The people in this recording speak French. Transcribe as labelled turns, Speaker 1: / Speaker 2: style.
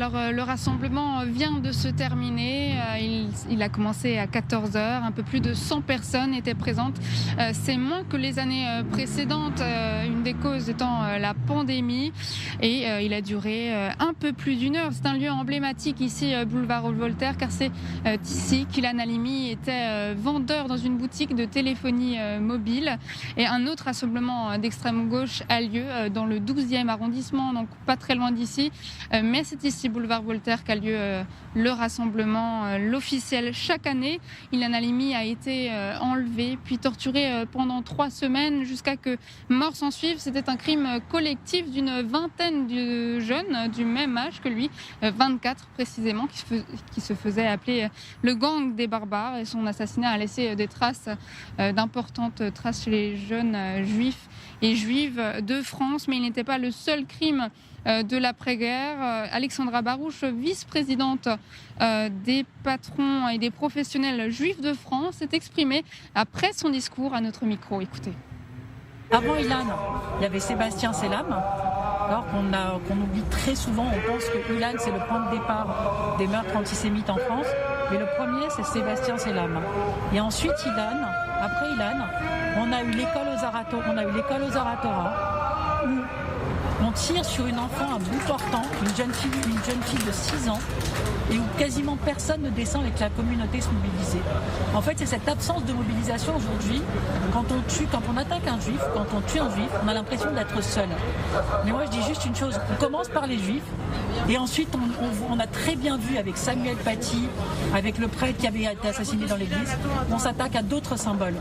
Speaker 1: Alors, le rassemblement vient de se terminer. Il a commencé à 14 heures. Un peu plus de 100 personnes étaient présentes. C'est moins que les années précédentes, une des causes étant la pandémie. Et il a duré un peu plus d'une heure. C'est un lieu emblématique ici, boulevard Voltaire, car c'est ici qu'Ilan Halimi était vendeur dans une boutique de téléphonie mobile. Et un autre rassemblement d'extrême gauche a lieu dans le 12e arrondissement, donc pas très loin d'ici. Mais c'est ici, boulevard Voltaire, qu'a lieu le rassemblement, l'officiel. Chaque année, Ilan Halimi a été enlevé puis torturé pendant 3 semaines jusqu'à que mort s'en suive. C'était un crime collectif d'une vingtaine de jeunes du même âge que lui, 24 précisément, qui se faisait appeler le gang des barbares. Et son assassinat a laissé des traces, d'importantes traces chez les jeunes juifs et juives de France. Mais il n'était pas le seul crime de l'après-guerre. Alexandra Barouche, vice-présidente des patrons et des professionnels juifs de France, s'est exprimée après son discours à notre micro. Écoutez.
Speaker 2: Avant Ilan, il y avait Sébastien Selam, alors qu'on oublie très souvent. On pense que Ilan, c'est le point de départ des meurtres antisémites en France, mais le premier, c'est Sébastien Selam. Et ensuite, après Ilan, on a eu l'école aux Zaratora, où on tire sur une enfant à bout portant, une jeune fille de 6 ans, et où quasiment personne ne descend avec la communauté se mobiliser. En fait, c'est cette absence de mobilisation aujourd'hui. Quand on attaque un juif, quand on tue un juif, on a l'impression d'être seul. Mais moi, je dis juste une chose, on commence par les juifs, et ensuite, on a très bien vu avec Samuel Paty, avec le prêtre qui avait été assassiné dans l'église, on s'attaque à d'autres symboles.